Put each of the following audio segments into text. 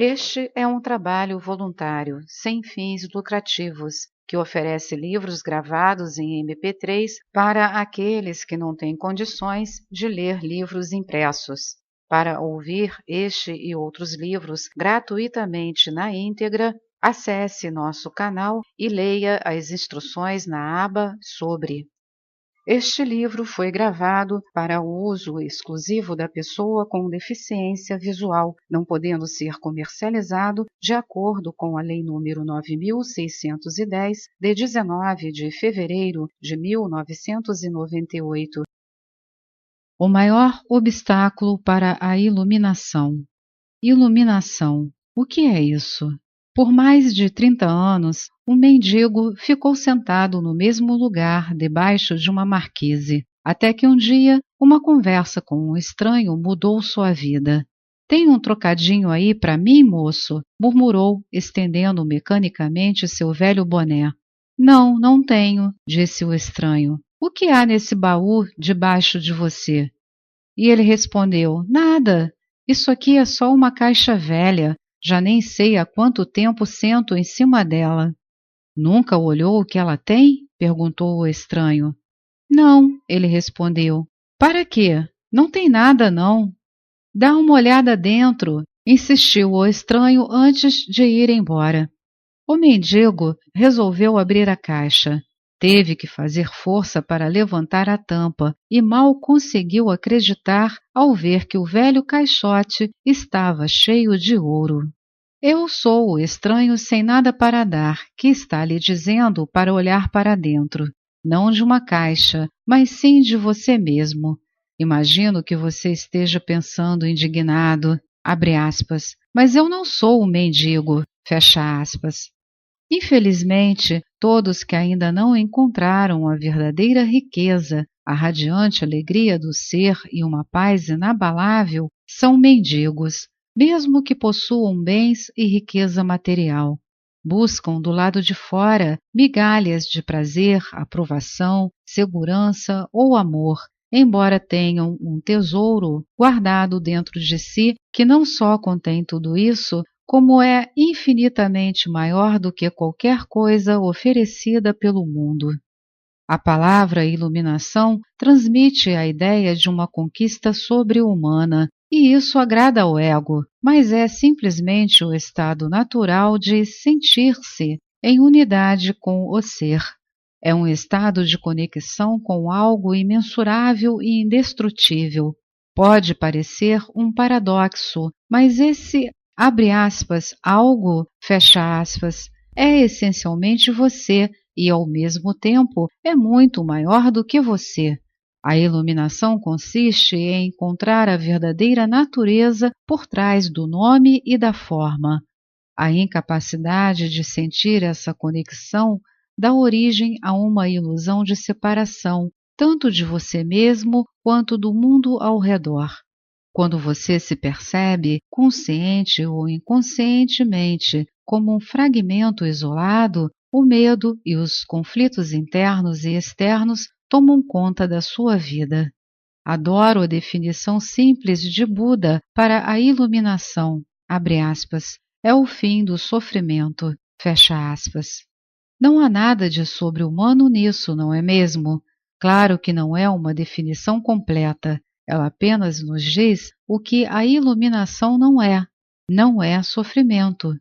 Este é um trabalho voluntário, sem fins lucrativos, que oferece livros gravados em MP3 para aqueles que não têm condições de ler livros impressos. Para ouvir este e outros livros gratuitamente na íntegra, acesse nosso canal e leia as instruções na aba Sobre. Este livro foi gravado para o uso exclusivo da pessoa com deficiência visual, não podendo ser comercializado de acordo com a Lei nº 9.610, de 19 de fevereiro de 1998. O maior obstáculo para a iluminação. Iluminação. O que é isso? Por mais de 30 anos, um mendigo ficou sentado no mesmo lugar debaixo de uma marquise, até que um dia uma conversa com um estranho mudou sua vida. Tem um trocadinho aí para mim, moço? Murmurou, estendendo mecanicamente seu velho boné. Não, não tenho, disse o estranho. O que há nesse baú debaixo de você? E ele respondeu, nada. Isso aqui é só uma caixa velha. Já nem sei há quanto tempo sento em cima dela. Nunca olhou o que ela tem? Perguntou o estranho. Não, ele respondeu. Para quê? Não tem nada, não. Dá uma olhada dentro, insistiu o estranho antes de ir embora. O mendigo resolveu abrir a caixa. Teve que fazer força para levantar a tampa e mal conseguiu acreditar ao ver que o velho caixote estava cheio de ouro. Eu sou o estranho sem nada para dar, que está lhe dizendo para olhar para dentro, não de uma caixa, mas sim de você mesmo. Imagino que você esteja pensando indignado, abre aspas, mas eu não sou um mendigo, fecha aspas. Infelizmente, todos que ainda não encontraram a verdadeira riqueza, a radiante alegria do ser e uma paz inabalável, são mendigos, mesmo que possuam bens e riqueza material. Buscam do lado de fora migalhas de prazer, aprovação, segurança ou amor, embora tenham um tesouro guardado dentro de si que não só contém tudo isso, como é infinitamente maior do que qualquer coisa oferecida pelo mundo. A palavra iluminação transmite a ideia de uma conquista sobre-humana, e isso agrada ao ego, mas é simplesmente o estado natural de sentir-se em unidade com o ser. É um estado de conexão com algo imensurável e indestrutível. Pode parecer um paradoxo, mas esse abre aspas, algo, fecha aspas, é essencialmente você e, ao mesmo tempo, é muito maior do que você. A iluminação consiste em encontrar a verdadeira natureza por trás do nome e da forma. A incapacidade de sentir essa conexão dá origem a uma ilusão de separação, tanto de você mesmo quanto do mundo ao redor. Quando você se percebe, consciente ou inconscientemente, como um fragmento isolado, o medo e os conflitos internos e externos tomam conta da sua vida. Adoro a definição simples de Buda para a iluminação, abre aspas, é o fim do sofrimento, fecha aspas. Não há nada de sobre-humano nisso, não é mesmo? Claro que não é uma definição completa. Ela apenas nos diz o que a iluminação não é sofrimento.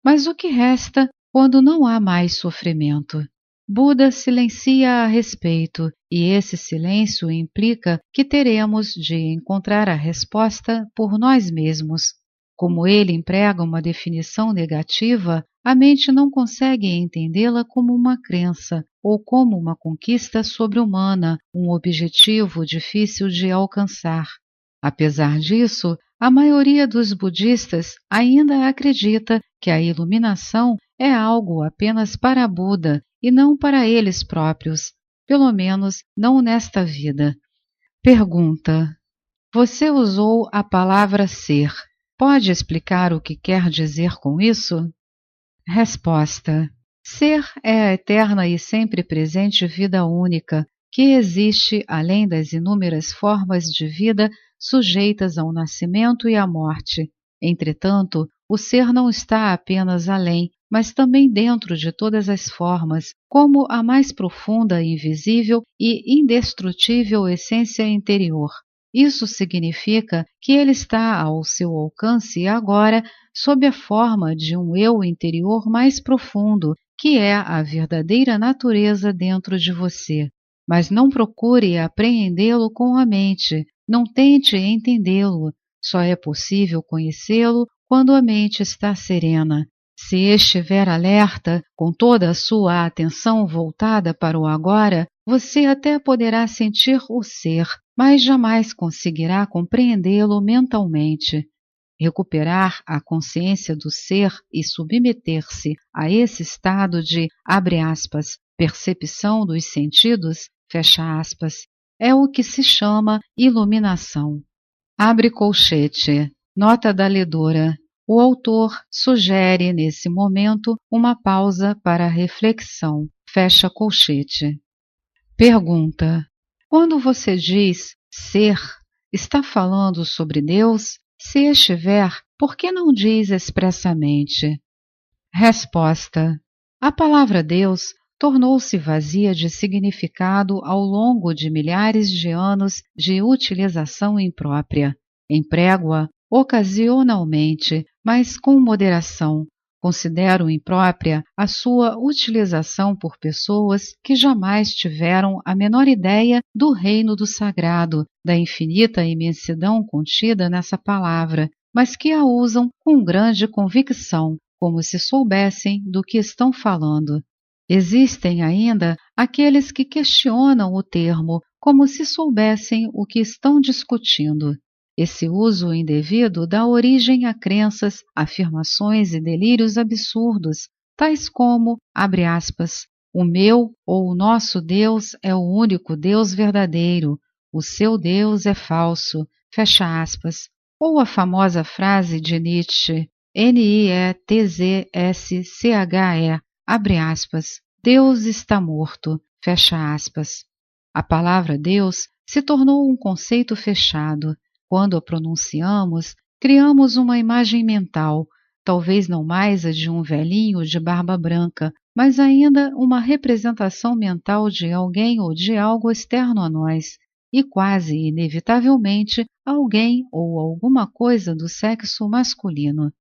Mas o que resta quando não há mais sofrimento? Buda silencia a respeito, e esse silêncio implica que teremos de encontrar a resposta por nós mesmos. Como ele emprega uma definição negativa, a mente não consegue entendê-la como uma crença ou como uma conquista sobre-humana, um objetivo difícil de alcançar. Apesar disso, a maioria dos budistas ainda acredita que a iluminação é algo apenas para Buda e não para eles próprios, pelo menos não nesta vida. Pergunta: você usou a palavra ser. Pode explicar o que quer dizer com isso? Resposta: ser é a eterna e sempre presente vida única, que existe além das inúmeras formas de vida sujeitas ao nascimento e à morte. Entretanto, o ser não está apenas além, mas também dentro de todas as formas, como a mais profunda, invisível e indestrutível essência interior. Isso significa que ele está ao seu alcance agora sob a forma de um eu interior mais profundo, que é a verdadeira natureza dentro de você. Mas não procure apreendê-lo com a mente, não tente entendê-lo. Só é possível conhecê-lo quando a mente está serena. Se estiver alerta, com toda a sua atenção voltada para o agora, você até poderá sentir o ser, mas jamais conseguirá compreendê-lo mentalmente. Recuperar a consciência do ser e submeter-se a esse estado de, abre aspas, percepção dos sentidos, fecha aspas, é o que se chama iluminação. Abre colchete. Nota da ledora. O autor sugere, nesse momento, uma pausa para reflexão. Fecha colchete. Pergunta: quando você diz ser, está falando sobre Deus? Se estiver, por que não diz expressamente? Resposta: a palavra Deus tornou-se vazia de significado ao longo de milhares de anos de utilização imprópria. Emprego-a ocasionalmente, mas com moderação. Considero imprópria a sua utilização por pessoas que jamais tiveram a menor ideia do reino do sagrado, da infinita imensidão contida nessa palavra, mas que a usam com grande convicção, como se soubessem do que estão falando. Existem ainda aqueles que questionam o termo como se soubessem o que estão discutindo. Esse uso indevido dá origem a crenças, afirmações e delírios absurdos, tais como, abre aspas, o meu ou o nosso Deus é o único Deus verdadeiro, o seu Deus é falso, fecha aspas, ou a famosa frase de Nietzsche, Nietzsche, abre aspas, Deus está morto, fecha aspas. A palavra Deus se tornou um conceito fechado. Quando a pronunciamos, criamos uma imagem mental, talvez não mais a de um velhinho de barba branca, mas ainda uma representação mental de alguém ou de algo externo a nós, e quase inevitavelmente alguém ou alguma coisa do sexo masculino.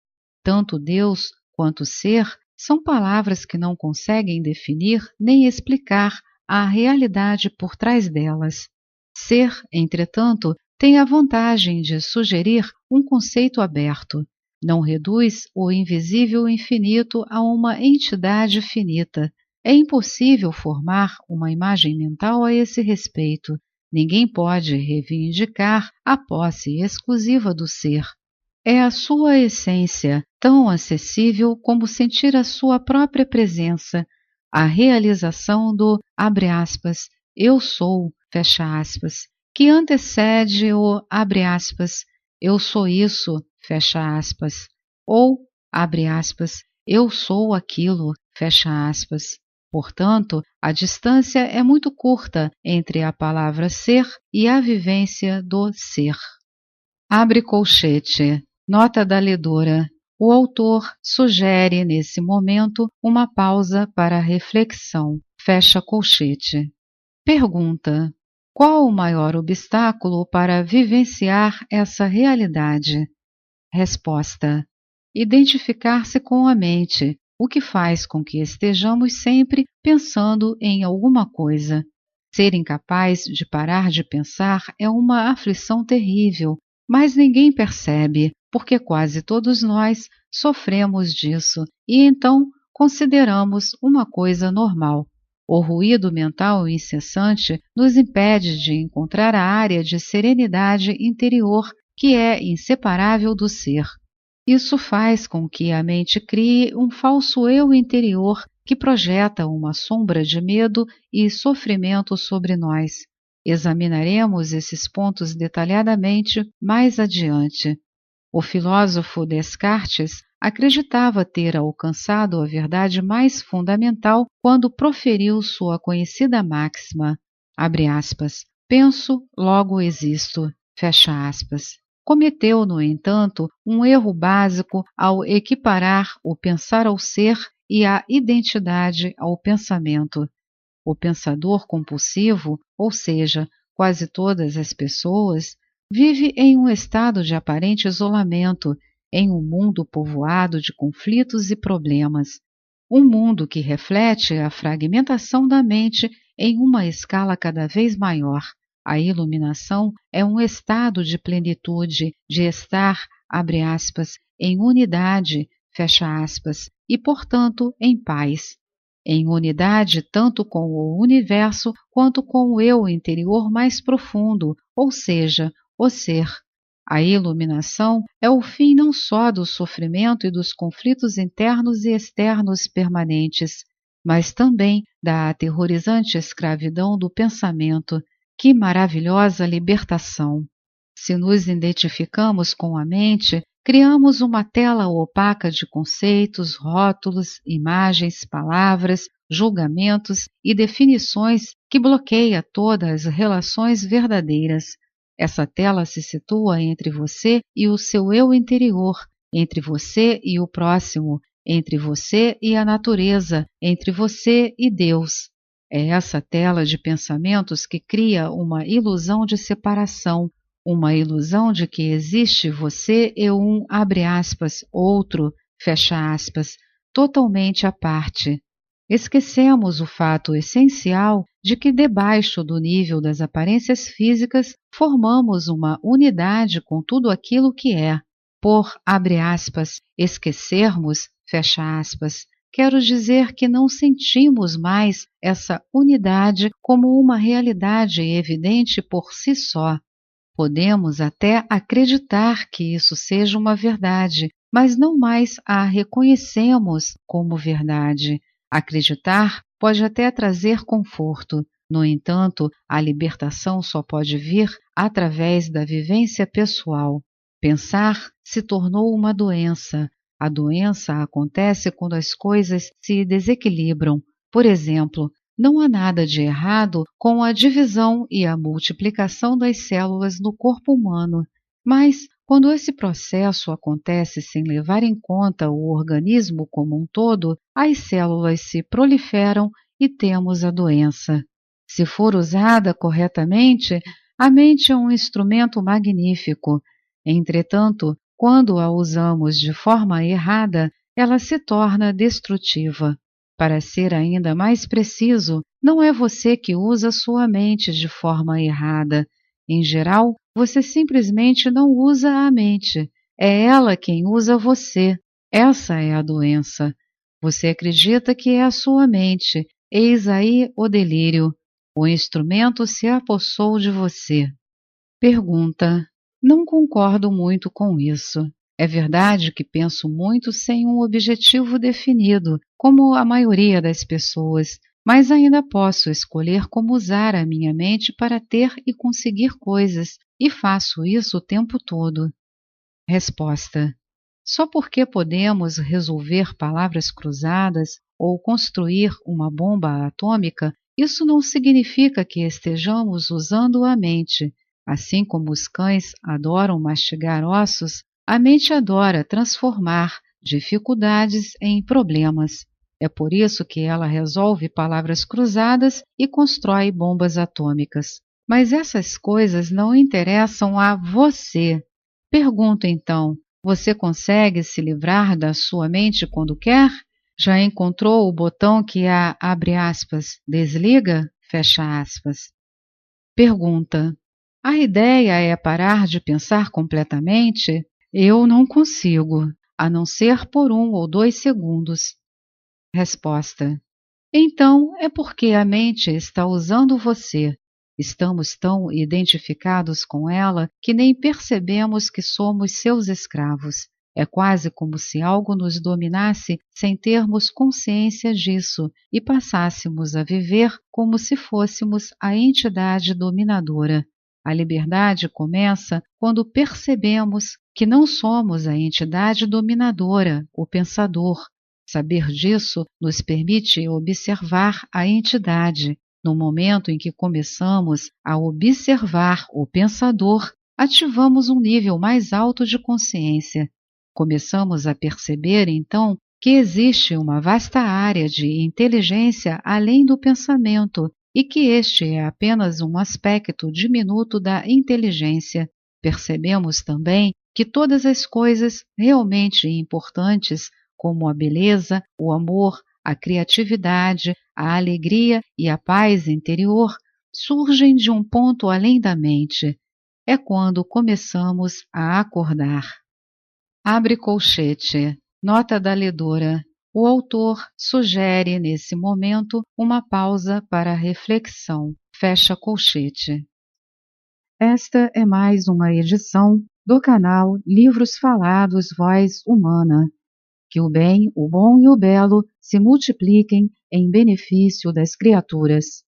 Tanto Deus quanto ser são palavras que não conseguem definir nem explicar a realidade por trás delas. Ser, entretanto, tem a vantagem de sugerir um conceito aberto. Não reduz o invisível infinito a uma entidade finita. É impossível formar uma imagem mental a esse respeito. Ninguém pode reivindicar a posse exclusiva do ser. É a sua essência, tão acessível como sentir a sua própria presença, a realização do, abre aspas, eu sou, fecha aspas, que antecede o, abre aspas, eu sou isso, fecha aspas, ou, abre aspas, eu sou aquilo, fecha aspas. Portanto, a distância é muito curta entre a palavra ser e a vivência do ser. Abre colchete. Nota da ledora. O autor sugere, nesse momento, uma pausa para reflexão. Fecha colchete. Pergunta: qual o maior obstáculo para vivenciar essa realidade? Resposta: identificar-se com a mente, o que faz com que estejamos sempre pensando em alguma coisa. Ser incapaz de parar de pensar é uma aflição terrível, mas ninguém percebe, porque quase todos nós sofremos disso e então consideramos uma coisa normal. O ruído mental incessante nos impede de encontrar a área de serenidade interior que é inseparável do ser. Isso faz com que a mente crie um falso eu interior que projeta uma sombra de medo e sofrimento sobre nós. Examinaremos esses pontos detalhadamente mais adiante. O filósofo Descartes acreditava ter alcançado a verdade mais fundamental quando proferiu sua conhecida máxima, abre aspas, penso, logo existo, fecha aspas. cometeu, no entanto, um erro básico ao equiparar o pensar ao ser e a identidade ao pensamento. O pensador compulsivo, ou seja, quase todas as pessoas, vive em um estado de aparente isolamento, em um mundo povoado de conflitos e problemas. Um mundo que reflete a fragmentação da mente em uma escala cada vez maior. A iluminação é um estado de plenitude, de estar, abre aspas, em unidade, fecha aspas, e, portanto, em paz. Em unidade tanto com o universo quanto com o eu interior mais profundo, ou seja, o ser. A iluminação é o fim não só do sofrimento e dos conflitos internos e externos permanentes, mas também da aterrorizante escravidão do pensamento. Que maravilhosa libertação! Se nos identificamos com a mente, criamos uma tela opaca de conceitos, rótulos, imagens, palavras, julgamentos e definições que bloqueia todas as relações verdadeiras. Essa tela se situa entre você e o seu eu interior, entre você e o próximo, entre você e a natureza, entre você e Deus. É essa tela de pensamentos que cria uma ilusão de separação, uma ilusão de que existe você e um, abre aspas, outro, fecha aspas, totalmente à parte. Esquecemos o fato essencial de que debaixo do nível das aparências físicas formamos uma unidade com tudo aquilo que é. Por, abre aspas, esquecermos, fecha aspas, quero dizer que não sentimos mais essa unidade como uma realidade evidente por si só. Podemos até acreditar que isso seja uma verdade, mas não mais a reconhecemos como verdade. Acreditar pode até trazer conforto. No entanto, a libertação só pode vir através da vivência pessoal. Pensar se tornou uma doença. A doença acontece quando as coisas se desequilibram. Por exemplo, não há nada de errado com a divisão e a multiplicação das células no corpo humano, mas quando esse processo acontece sem levar em conta o organismo como um todo, as células se proliferam e temos a doença. Se for usada corretamente, a mente é um instrumento magnífico. Entretanto, quando a usamos de forma errada, ela se torna destrutiva. Para ser ainda mais preciso, não é você que usa sua mente de forma errada. Em geral, você simplesmente não usa a mente. É ela quem usa você. Essa é a doença. Você acredita que é a sua mente. Eis aí o delírio. O instrumento se apossou de você. Pergunta: não concordo muito com isso. É verdade que penso muito sem um objetivo definido, como a maioria das pessoas, mas ainda posso escolher como usar a minha mente para ter e conseguir coisas, e faço isso o tempo todo. Resposta: só porque podemos resolver palavras cruzadas ou construir uma bomba atômica, isso não significa que estejamos usando a mente. Assim como os cães adoram mastigar ossos, a mente adora transformar dificuldades em problemas. É por isso que ela resolve palavras cruzadas e constrói bombas atômicas. Mas essas coisas não interessam a você. Pergunto então, você consegue se livrar da sua mente quando quer? Já encontrou o botão que a, abre aspas, desliga? Fecha aspas. Pergunta: a ideia é parar de pensar completamente? Eu não consigo, a não ser por 1 ou 2 segundos. Resposta: então é porque a mente está usando você. Estamos tão identificados com ela que nem percebemos que somos seus escravos. É quase como se algo nos dominasse sem termos consciência disso e passássemos a viver como se fôssemos a entidade dominadora. A liberdade começa quando percebemos que não somos a entidade dominadora, o pensador. Saber disso nos permite observar a entidade. No momento em que começamos a observar o pensador, ativamos um nível mais alto de consciência. Começamos a perceber, então, que existe uma vasta área de inteligência além do pensamento e que este é apenas um aspecto diminuto da inteligência. Percebemos também que todas as coisas realmente importantes, como a beleza, o amor, a criatividade, a alegria e a paz interior, surgem de um ponto além da mente. É quando começamos a acordar. Abre colchete. Nota da ledora. O autor sugere, nesse momento, uma pausa para reflexão. Fecha colchete. Esta é mais uma edição do canal Livros Falados Voz Humana. Que o bem, o bom e o belo se multipliquem em benefício das criaturas.